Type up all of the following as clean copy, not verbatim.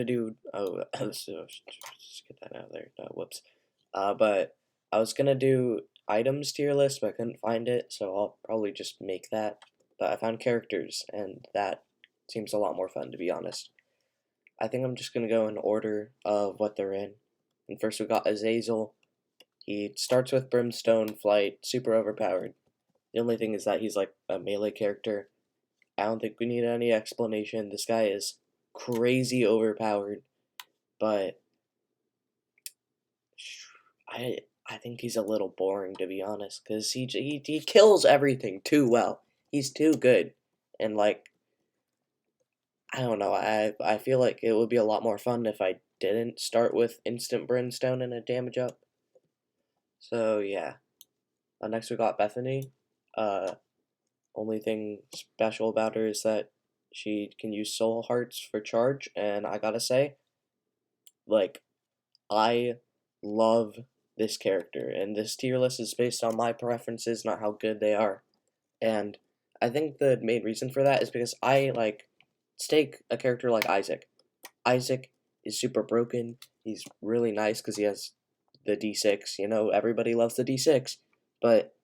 gonna do. Oh, so just get that out of there. No, whoops. But I was gonna do items tier list, but I couldn't find it, so I'll probably just make that. But I found characters, and that seems a lot more fun, to be honest. I think I'm just gonna go in order of what they're in. And first we got Azazel. He starts with Brimstone Flight, super overpowered. The only thing is that he's like a melee character. I don't think we need any explanation. This guy is crazy overpowered, but I I think he's a little boring, to be honest, because he kills everything too well. He's too good, and like I don't know. I feel like it would be a lot more fun if I didn't start with instant brimstone and a damage up. So yeah. Next we got Bethany. Uh, Only thing special about her is that she can use soul hearts for charge, and I gotta say, like, I love this character, and this tier list is based on my preferences, not how good they are. And I think the main reason for that is because let's take a character like Isaac. Isaac is super broken. He's really nice because he has the D6. You know, everybody loves the D6, but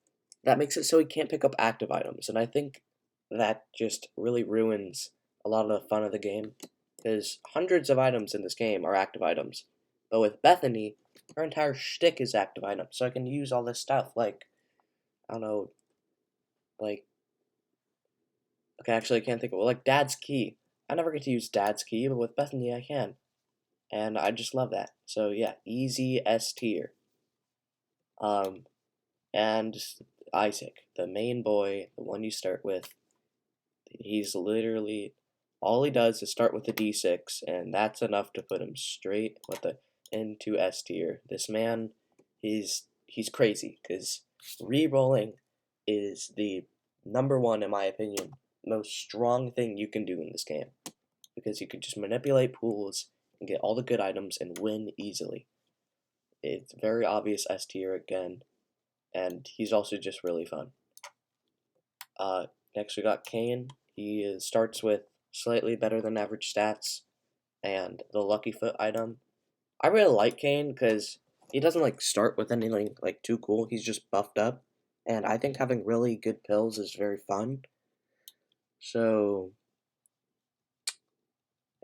that makes it so he can't pick up active items, and I think that just really ruins a lot of the fun of the game, because hundreds of items in this game are active items, but with Bethany, her entire shtick is active items, so I can use all this stuff, like, I don't know, like, okay, actually I can't think of it, like Dad's Key. I never get to use Dad's Key, but with Bethany I can, and I just love that, so yeah, easy S tier. Um, and Isaac, the main boy, the one you start with, he's literally all he does is start with the D6, and that's enough to put him straight with the into S tier. This man, he's crazy because re-rolling is the number one, in my opinion, most strong thing you can do in this game, because you can just manipulate pools and get all the good items and win easily. It's very obvious S tier again, and he's also just really fun. Uh, Next we got Kane. He starts with slightly better than average stats and the Lucky Foot item. I really like Kane because he doesn't like start with anything like too cool. He's just buffed up, and I think having really good pills is very fun. So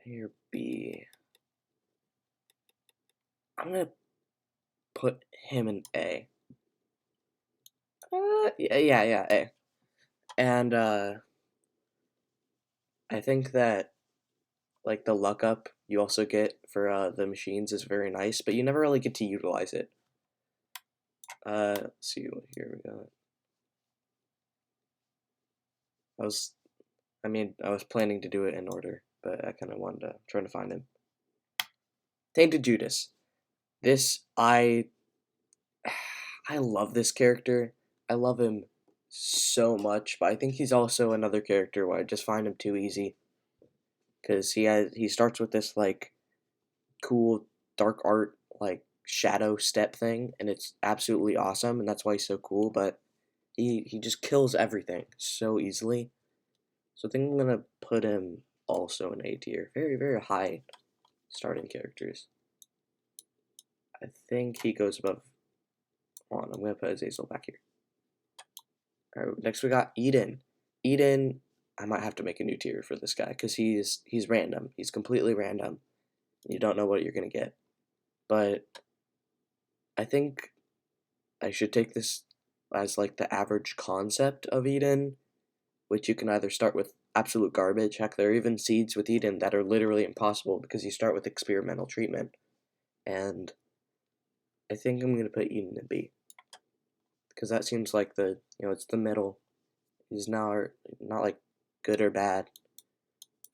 here B. I'm gonna put him in A. Yeah, A. And I think that like the luck up you also get for the machines is very nice, but you never really get to utilize it. Let's see what here we got. I was, I was planning to do it in order, but I kind of wanted to trying to find him. Tainted Judas. This I love this character. I love him so much, but I think he's also another character where I just find him too easy because he starts with this like cool dark art like shadow step thing, and it's absolutely awesome, and that's why he's so cool. But he just kills everything so easily. So I think I'm gonna put him also in A tier. Very, very high starting characters. I think he goes above. Hold on, I'm gonna put Azazel back here. Alright, next we got Eden. Eden, I might have to make a new tier for this guy because he's random. He's completely random. You don't know what you're gonna get. But I think I should take this as like the average concept of Eden, which you can either start with absolute garbage. Heck, there are even seeds with Eden that are literally impossible because you start with experimental treatment. And I think I'm going to put Eden in B. Because that seems like it's the middle. He's not like good or bad.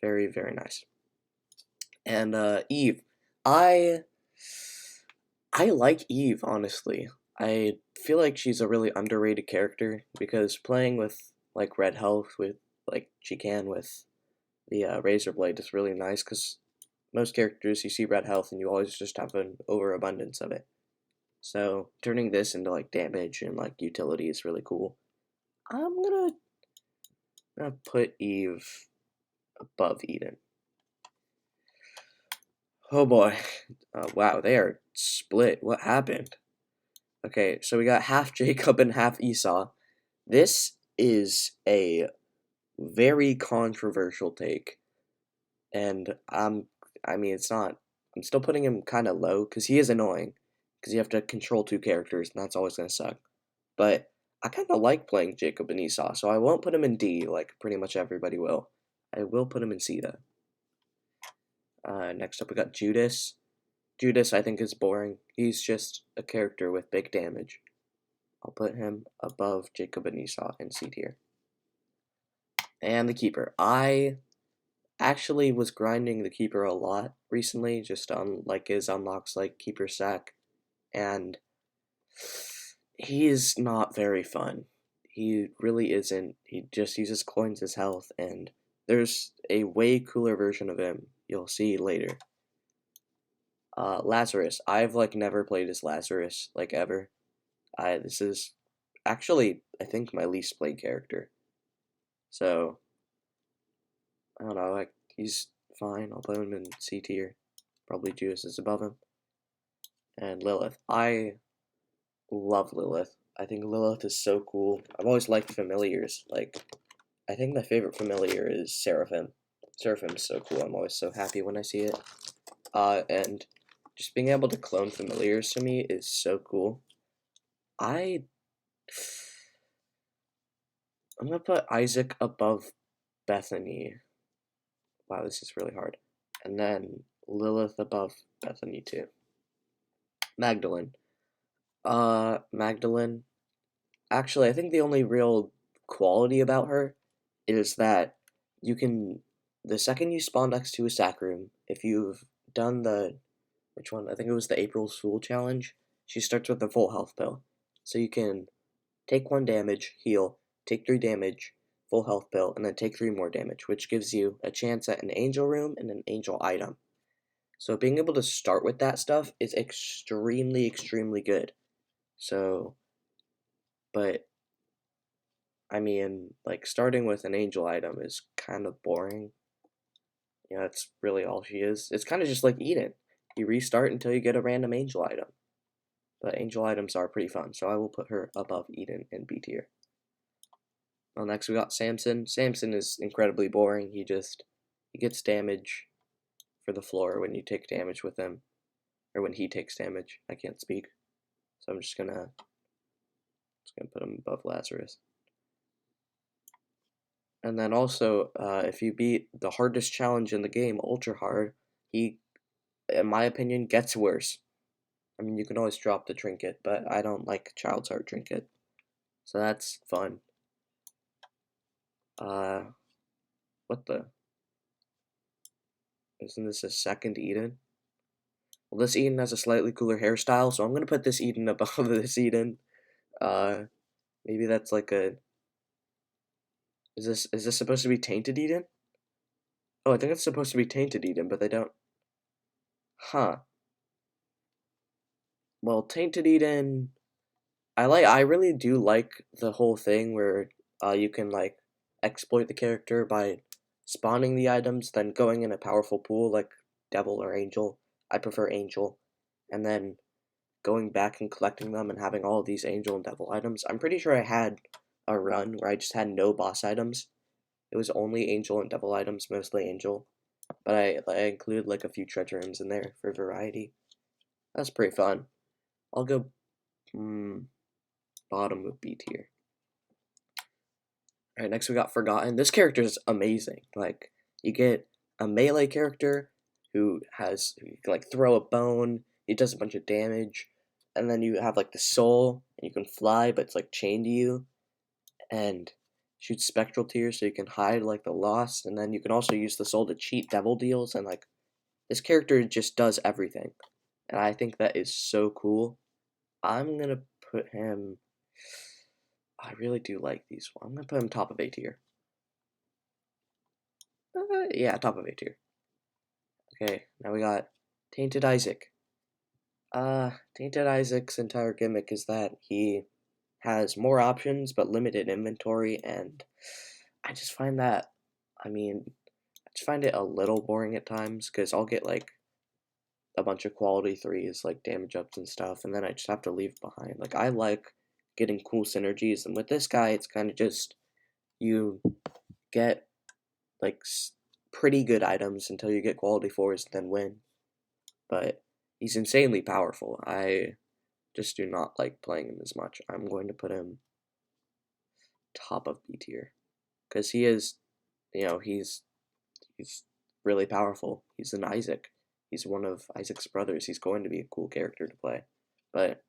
Very, very nice. And Eve. I like Eve, honestly. I feel like she's a really underrated character because playing with like red health with like she can with the razor blade is really nice because most characters you see red health and you always just have an overabundance of it. So turning this into like damage and like utility is really cool. I'm gonna put Eve above Eden. Oh boy. Wow, they are split. What happened? Okay, so we got half Jacob and half Esau. This is a very controversial take, and I mean, it's not. I'm still putting him kind of low because he is annoying. Because you have to control two characters, and that's always gonna suck. But I kind of like playing Jacob and Esau, so I won't put him in D like pretty much everybody will. I will put him in C though. Next up, we got Judas. Judas, I think, is boring. He's just a character with big damage. I'll put him above Jacob and Esau in C tier. And the Keeper. I actually was grinding the Keeper a lot recently, just on like his unlocks like Keeper Sack, and he is not very fun. He really isn't. He just uses coins as health, and there's a way cooler version of him you'll see later. Lazarus. I've like never played as Lazarus like ever. This is actually I think my least played character. So I don't know. Like he's fine. I'll put him in C tier. Probably Judas is above him. And Lilith. I love Lilith. I think Lilith is so cool. I've always liked familiars. Like I think my favorite familiar is Seraphim. Seraphim's so cool. I'm always so happy when I see it. And just being able to clone familiars to me is so cool. I'm gonna put Isaac above Bethany. Wow, this is really hard. And then Lilith above Bethany too. Magdalene. Magdalene. Actually, I think the only real quality about her is that you can, the second you spawn next to a sack room, if you've done which one? I think it was the April Fool challenge. She starts with a full health pill. So you can take 1 damage, heal, take 3 damage, full health pill, and then take 3 more damage, which gives you a chance at an angel room and an angel item. So being able to start with that stuff is extremely, extremely good. So, but I mean, like starting with an angel item is kind of boring. You know, that's really all she is. It's kind of just like Eden. You restart until you get a random angel item. But angel items are pretty fun, so I will put her above Eden in B tier. Well, next we got Samson. Samson is incredibly boring. He gets damage for the floor when you take damage with him, or when he takes damage. I can't speak, so I'm just gonna put him above Lazarus. And then also, if you beat the hardest challenge in the game, Ultra Hard, he, in my opinion, gets worse. I mean, you can always drop the trinket, but I don't like Child's Heart trinket, so that's fun. What the? Isn't this a second Eden? Well, this Eden has a slightly cooler hairstyle, so I'm gonna put this Eden above this Eden. Uh, Maybe that's like a. Is this supposed to be Tainted Eden? Oh, I think it's supposed to be Tainted Eden, but they don't. Huh. Well, Tainted Eden. I really do like the whole thing where you can like exploit the character by spawning the items, then going in a powerful pool like Devil or Angel. I prefer Angel, and then going back and collecting them and having all of these Angel and Devil items. I'm pretty sure I had a run where I just had no boss items. It was only Angel and Devil items, mostly Angel, but I included like a few treasure rooms in there for variety. That's pretty fun. I'll go bottom of B tier. Alright, next we got Forgotten. This character is amazing. Like, you get a melee character who can like throw a bone, he does a bunch of damage, and then you have like the soul, and you can fly, but it's like chained to you, and shoots spectral tears so you can hide like the lost, and then you can also use the soul to cheat devil deals, and like, this character just does everything. And I think that is so cool. I'm gonna put him. I really do like these. I'm gonna put him top of A tier. Yeah, top of A tier. Okay, now we got Tainted Isaac. Tainted Isaac's entire gimmick is that he has more options but limited inventory, and I just find that, I mean, I just find it a little boring at times because I'll get like a bunch of quality threes, like damage ups and stuff, and then I just have to leave behind. Like, I like getting cool synergies, and with this guy, it's kind of just you get like pretty good items until you get quality fours and then win. But he's insanely powerful. I just do not like playing him as much. I'm going to put him top of B tier because he is, he's really powerful. He's an Isaac. He's one of Isaac's brothers. He's going to be a cool character to play. But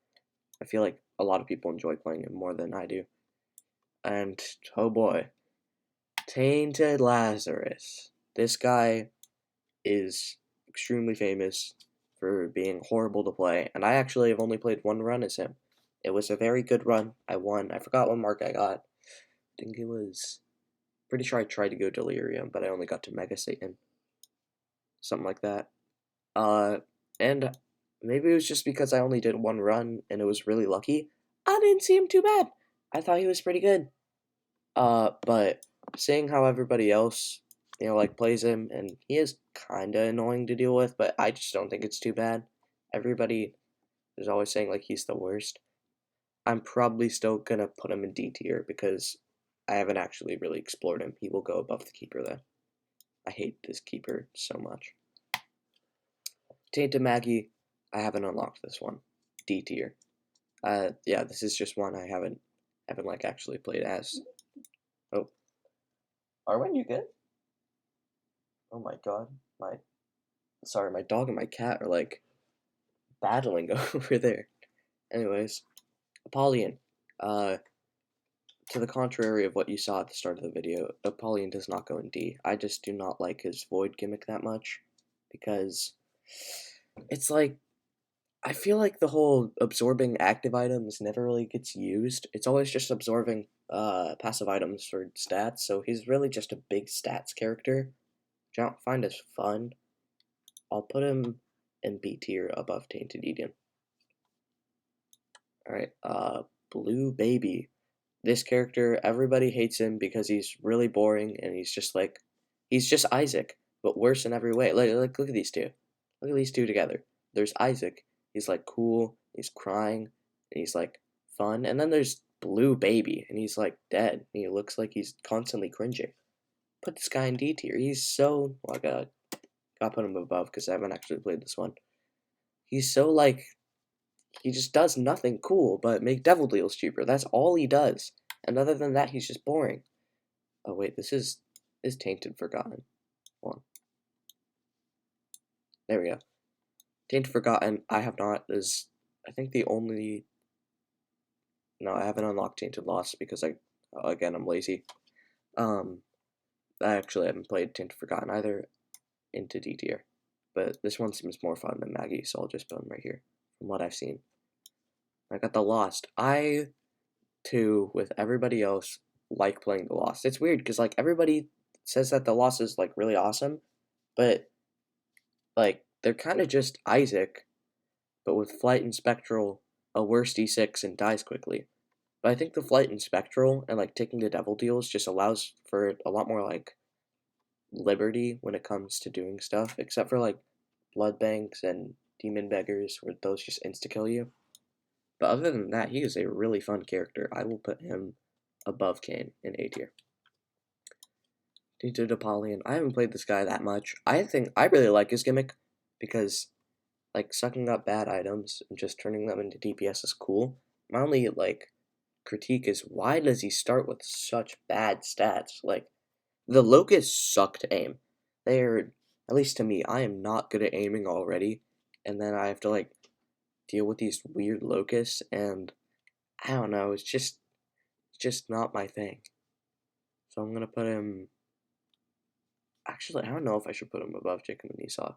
I feel like a lot of people enjoy playing him more than I do. And oh boy, Tainted Lazarus. This guy is extremely famous for being horrible to play, and I actually have only played one run as him. It was a very good run. I won. I forgot what mark I got. I think it was... Pretty sure I tried to go Delirium, but I only got to Mega Satan. Something like that. And maybe it was just because I only did one run, and it was really lucky. I didn't see him too bad. I thought he was pretty good. But seeing how everybody else, like plays him, and he is kinda annoying to deal with, but I just don't think it's too bad. Everybody is always saying, like, he's the worst. I'm probably still gonna put him in D tier, because I haven't actually really explored him. He will go above the Keeper, though. I hate this Keeper so much. Tainted Maggie, I haven't unlocked this one. D tier. Yeah, this is just one I haven't like, actually played as. Oh. Arwen, you good? Oh my god, my dog and my cat are, like, battling over there. Anyways, Apollyon. To the contrary of what you saw at the start of the video, Apollyon does not go in D. I just do not like his Void gimmick that much, because it's like, I feel like the whole absorbing active items never really gets used. It's always just absorbing passive items for stats, so he's really just a big stats character, which I don't find as fun. I'll put him in B tier above Tainted Eden. Alright, Blue Baby. This character, everybody hates him because he's really boring, and he's just Isaac, but worse in every way. Like, look at these two. Look at these two together. There's Isaac. He's, like, cool, he's crying, and he's, like, fun. And then there's Blue Baby, and he's, like, dead, and he looks like he's constantly cringing. Put this guy in D tier. He's so... Oh, I gotta put him above, because I haven't actually played this one. He's so, like... He just does nothing cool but make Devil Deals cheaper. That's all he does. And other than that, he's just boring. Oh wait, this is Tainted Forgotten. Hold on. There we go. Tainted Forgotten, I have not, is I think the only... No, I haven't unlocked Tainted Lost because again, I'm lazy. I actually haven't played Tainted Forgotten either into D tier. But this one seems more fun than Maggie, so I'll just put him right here. From what I've seen. I got the Lost. I, too, with everybody else, like playing the Lost. It's weird, because, like, everybody says that the Lost is, like, really awesome, but, like, they're kind of just Isaac, but with Flight and Spectral, a worse D6, and dies quickly. But I think the Flight and Spectral, and, like, taking the Devil Deals just allows for a lot more, like, liberty when it comes to doing stuff, except for, like, Blood Banks and Demon Beggars, where those just insta-kill you. But other than that, he is a really fun character. I will put him above Kain in A tier. Tainted Apollyon. I haven't played this guy that much. I really like his gimmick, because, like, sucking up bad items and just turning them into DPS is cool. My only, like, critique is, why does he start with such bad stats? Like, the Locusts suck to aim. They're, at least to me, I am not good at aiming already, and then I have to, like, deal with these weird locusts, and I don't know, it's just not my thing. So I'm gonna put him... Actually, I don't know if I should put him above Jacob and Esau.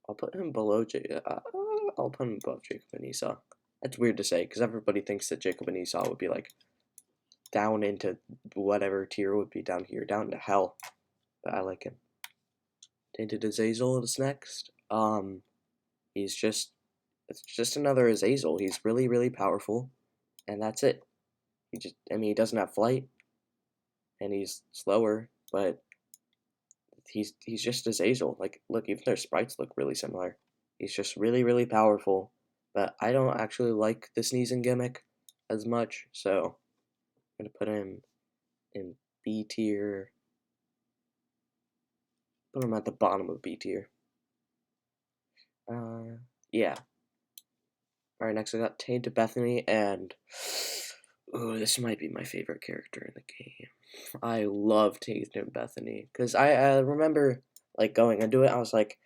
I'll put him below I'll put him above Jacob and Esau. That's weird to say, because everybody thinks that Jacob and Esau would be, like, down into whatever tier would be down here, down to hell. But I like him. Tainted Azazel is next. It's just another Azazel. He's really, really powerful, and that's it. He doesn't have flight, and he's slower, but he's just Azazel. Like, look, even their sprites look really similar. He's just really, really powerful. But I don't actually like the sneezing gimmick as much, so I'm gonna put him in B tier. Put him at the bottom of B tier. Yeah. Alright, next I got Tainted Bethany, and ooh, this might be my favorite character in the game. I love Tainted Bethany, because I remember, like, going into it, I was like,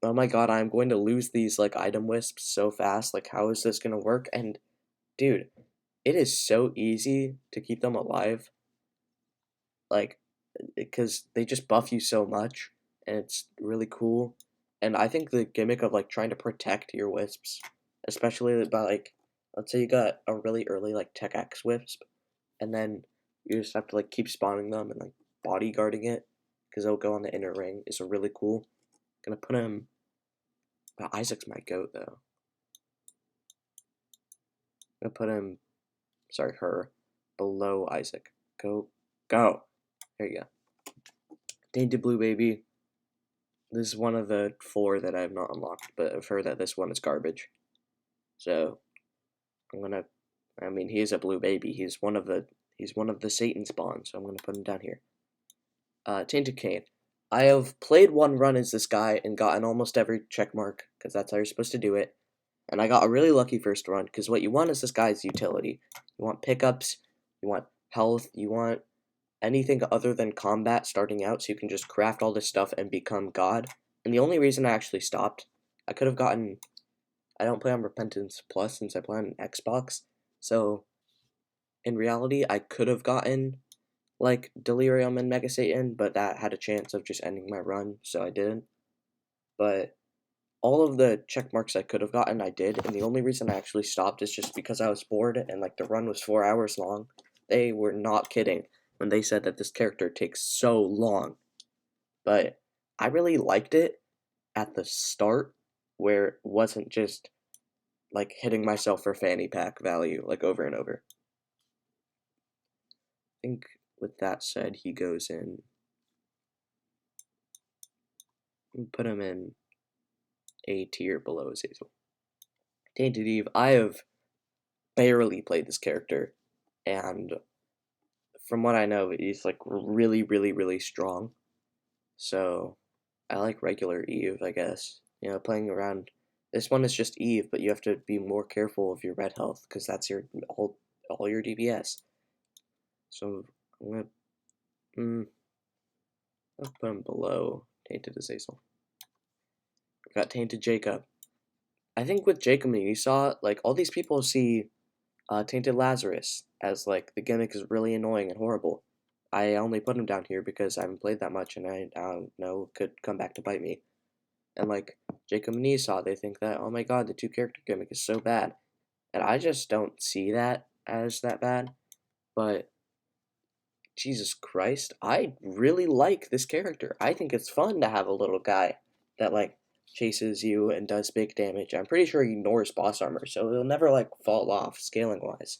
oh my god, I'm going to lose these, like, item wisps so fast, like, how is this gonna work? And, dude, it is so easy to keep them alive, like, because they just buff you so much, and it's really cool. And I think the gimmick of like trying to protect your wisps, especially by like, let's say you got a really early like Tech X wisp, and then you just have to like keep spawning them and like bodyguarding it because they'll go on the inner ring is really cool. Gonna put him. Isaac's my goat though. Gonna put him. Sorry, her below Isaac. Go. There you go. Tainted Blue Baby. This is one of the 4 that I have not unlocked, but I've heard that this one is garbage. So I'm gonna. I mean, he is a blue baby. He's one of the Satan spawns. So I'm gonna put him down here. Tainted Cain. I have played one run as this guy and gotten almost every check mark because that's how you're supposed to do it. And I got a really lucky first run because what you want is this guy's utility. You want pickups. You want health. You want anything other than combat starting out so you can just craft all this stuff and become God. And the only reason I actually stopped, I could have gotten, I don't play on Repentance Plus since I play on Xbox, so in reality I could have gotten like Delirium and Mega Satan, but that had a chance of just ending my run, so I didn't. But all of the check marks I could have gotten, I did, and the only reason I actually stopped is just because I was bored and like the run was 4 hours long. They were not kidding when they said that this character takes so long. But I really liked it at the start where it wasn't just like hitting myself for fanny pack value like over and over. I think with that said, he goes in. Put him in A tier below Azazel. Tainted Eve, I have barely played this character, and from what I know, he's like really, really, really strong. So I like regular Eve, I guess. You know, playing around. This one is just Eve, but you have to be more careful of your red health because that's your all your DPS. So I'm gonna I'll put him below Tainted Azazel. We got Tainted Jacob. I think with Jacob and Esau, like all these people see Tainted Lazarus as like the gimmick is really annoying and horrible. I only put him down here because I haven't played that much and I don't know could come back to bite me. And like Jacob and Esau, they think that oh my god, the 2 character gimmick is so bad, and I just don't see that as that bad. But Jesus Christ, I really like this character. I think it's fun to have a little guy that like chases you and does big damage. I'm pretty sure he ignores boss armor, so it'll never like fall off scaling wise.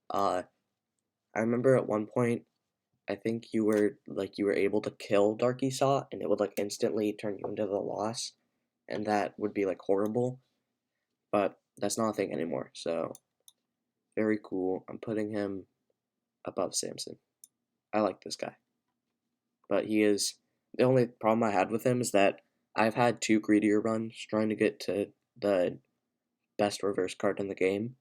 Uh, I remember at one point, I think you were able to kill Dark Esau, and it would like instantly turn you into the loss, and that would be like horrible. But that's not a thing anymore. So very cool. I'm putting him above Samson. I like this guy. But he is the only problem I had with him is that I've had 2 greedier runs trying to get to the best reverse card in the game,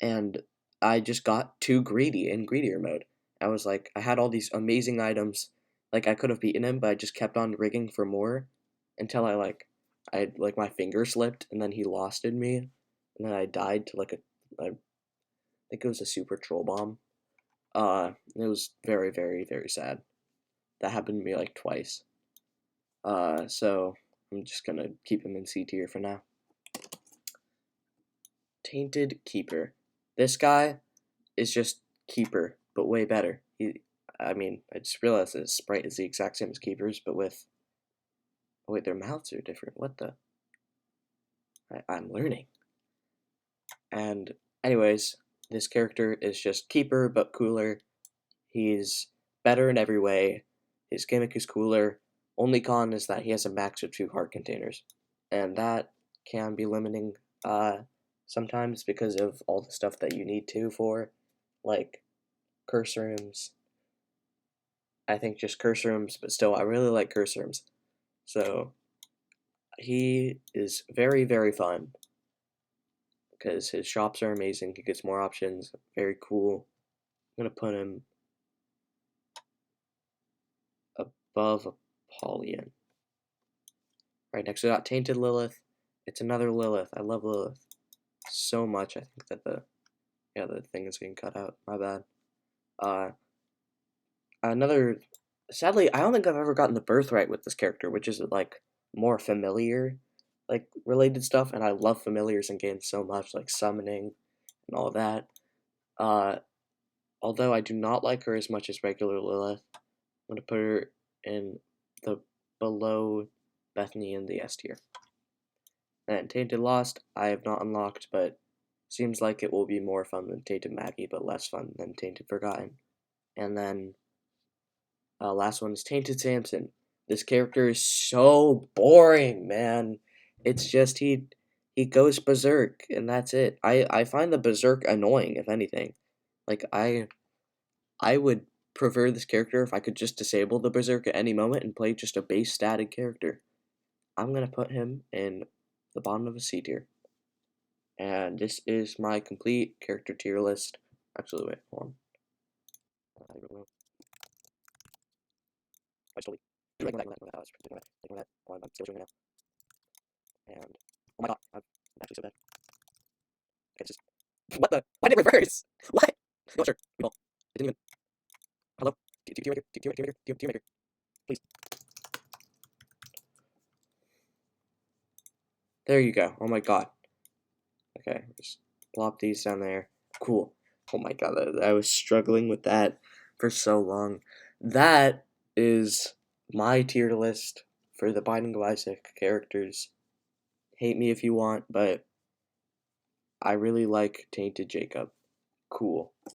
and I just got too greedy in greedier mode. I was like, I had all these amazing items, like I could have beaten him, but I just kept on rigging for more until I like my finger slipped, and then he losted me, and then I died to like I think it was a super troll bomb. It was very, very, very sad. That happened to me like twice. So I'm just gonna keep him in C tier for now. Tainted Keeper. This guy is just Keeper, but way better. I mean, I just realized that his sprite is the exact same as Keeper's, but with, oh wait, their mouths are different. What the? I'm learning. And anyways, this character is just Keeper, but cooler. He's better in every way. His gimmick is cooler. Only con is that he has a max of 2 heart containers, and that can be limiting sometimes because of all the stuff that you need to for, like, curse rooms. I think just curse rooms, but still, I really like curse rooms. So, he is very, very fun because his shops are amazing. He gets more options, very cool. I'm gonna put him above Apollyon. Right next to that, Tainted Lilith. It's another Lilith. I love Lilith so much. I think that the thing is getting cut out. My bad. Another. Sadly, I don't think I've ever gotten the birthright with this character, which is like more familiar, like related stuff, and I love familiars in games so much, like summoning and all that. Uh, Although I do not like her as much as regular Lilith, I'm gonna put her in the below Bethany in the S tier. And Tainted Lost, I have not unlocked, but seems like it will be more fun than Tainted Maggie, but less fun than Tainted Forgotten. And then last one is Tainted Samson. This character is so boring, man. It's just he goes berserk, and that's it. I find the berserk annoying, if anything. Like I would prefer this character if I could just disable the berserk at any moment and play just a base static character. I'm gonna put him in the bottom of a C tier. And this is my complete character tier list. Actually, wait, hold on. I totally ignore that. I was ignore that. I'm still doing it now. And oh my god, I'm actually so bad. Okay, it's just what the? Why did it reverse? What? No, sure. We won't. It didn't even. Hello. Team maker. Please. There you go. Oh my god. Okay, just plop these down there. Cool. Oh my god, I was struggling with that for so long. That is my tier list for the Binding of Isaac characters. Hate me if you want, but I really like Tainted Jacob. Cool.